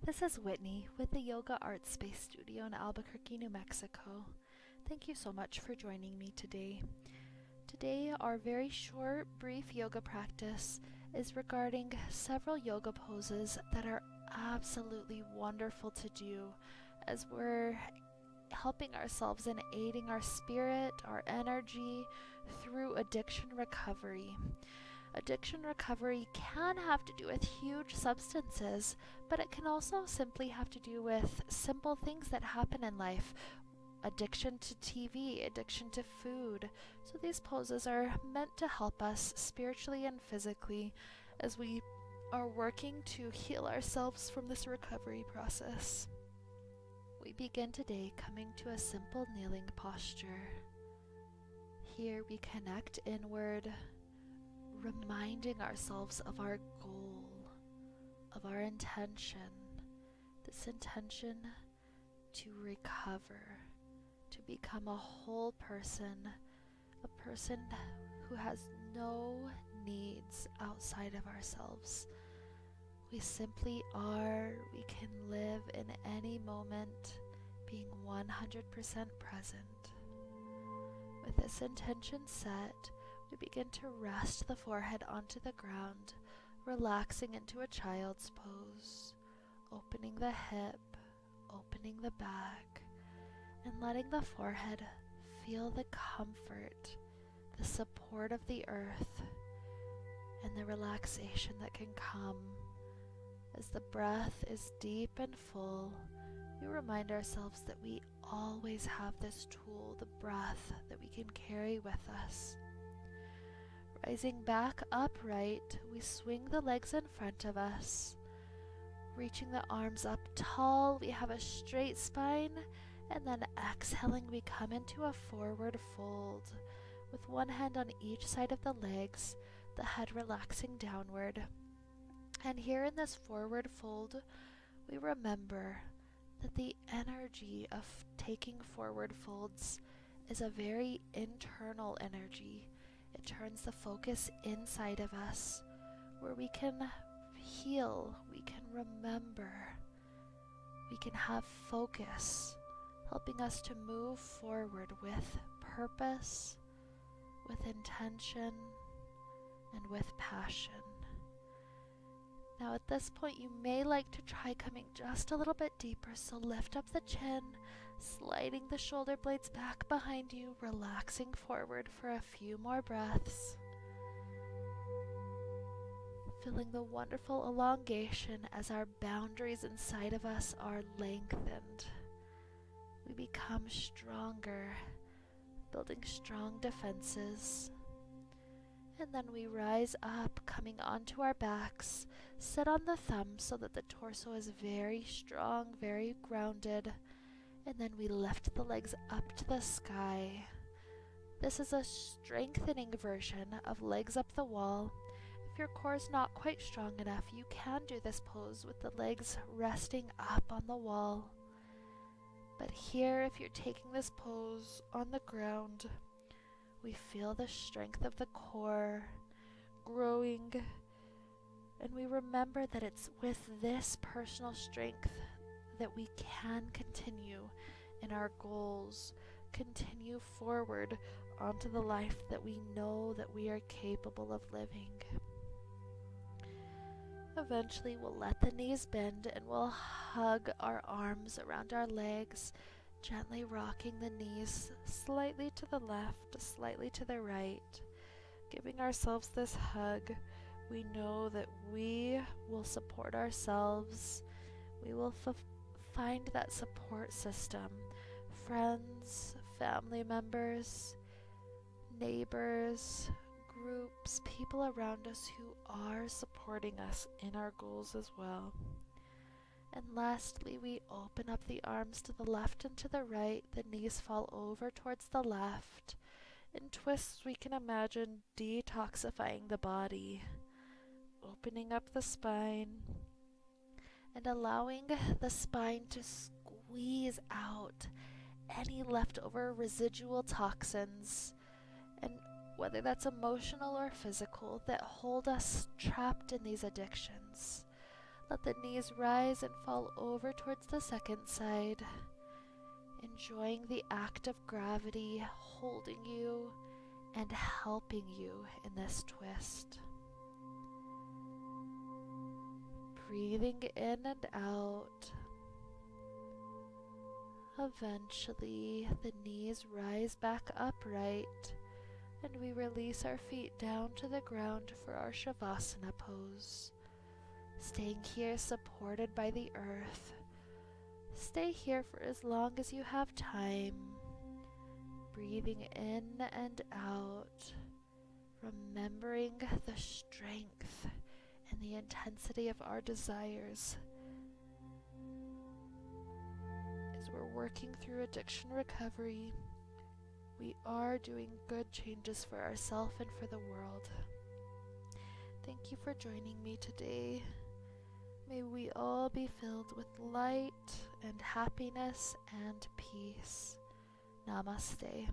This is Whitney with the Yoga Art Space Studio in Albuquerque, New Mexico. Thank you so much for joining me today. Today, our very short, brief yoga practice is regarding several yoga poses that are absolutely wonderful to do as we're helping ourselves and aiding our spirit, our energy through addiction recovery. Addiction recovery can have to do with huge substances, but it can also simply have to do with simple things that happen in life. Addiction to TV, addiction to food. So these poses are meant to help us spiritually and physically as we are working to heal ourselves from this recovery process. We begin today coming to a simple kneeling posture. Here we connect inward, reminding ourselves of our goal, of our intention, this intention to recover, to become a whole person, a person who has no needs outside of ourselves. We simply are, we can live in any moment, being 100% present. With this intention set, we begin to rest the forehead onto the ground, relaxing into a child's pose, opening the hip, opening the back, and letting the forehead feel the comfort, the support of the earth, and the relaxation that can come. As the breath is deep and full, we remind ourselves that we always have this tool, the breath, that we can carry with us. Rising back upright, we swing the legs in front of us. Reaching the arms up tall, we have a straight spine, and then exhaling, we come into a forward fold. With one hand on each side of the legs, the head relaxing downward. And here in this forward fold, we remember that the energy of taking forward folds is a very internal energy. It turns the focus inside of us, where we can heal, we can remember, we can have focus, helping us to move forward with purpose, with intention, and with passion. Now at this point, you may like to try coming just a little bit deeper, so lift up the chin, sliding the shoulder blades back behind you, relaxing forward for a few more breaths. Feeling the wonderful elongation as our boundaries inside of us are lengthened. We become stronger, building strong defenses. And then we rise up, coming onto our backs, sit on the thumb so that the torso is very strong, very grounded, and then we lift the legs up to the sky. This is a strengthening version of legs up the wall. If your core is not quite strong enough, you can do this pose with the legs resting up on the wall. But here, if you're taking this pose on the ground, we feel the strength of the core growing, and we remember that it's with this personal strength that we can continue in our goals, continue forward onto the life that we know that we are capable of living. Eventually, we'll let the knees bend and we'll hug our arms around our legs, gently rocking the knees slightly to the left, slightly to the right, giving ourselves this hug. We know that we will support ourselves. We will find that support system, friends, family members, neighbors, groups, people around us who are supporting us in our goals as well. And lastly, we open up the arms to the left and to the right. The knees fall over towards the left. In twists, we can imagine detoxifying the body, opening up the spine, and allowing the spine to squeeze out any leftover residual toxins, and whether that's emotional or physical, that hold us trapped in these addictions. Let the knees rise and fall over towards the second side, enjoying the act of gravity holding you and helping you in this twist. Breathing in and out. Eventually, the knees rise back upright, and we release our feet down to the ground for our Shavasana pose. Staying here supported by the earth. Stay here for as long as you have time. Breathing in and out, remembering the strength and the intensity of our desires as we're working through addiction recovery. We are doing good changes for ourselves and for the world. Thank you for joining me today. May we all be filled with light and happiness and peace. Namaste.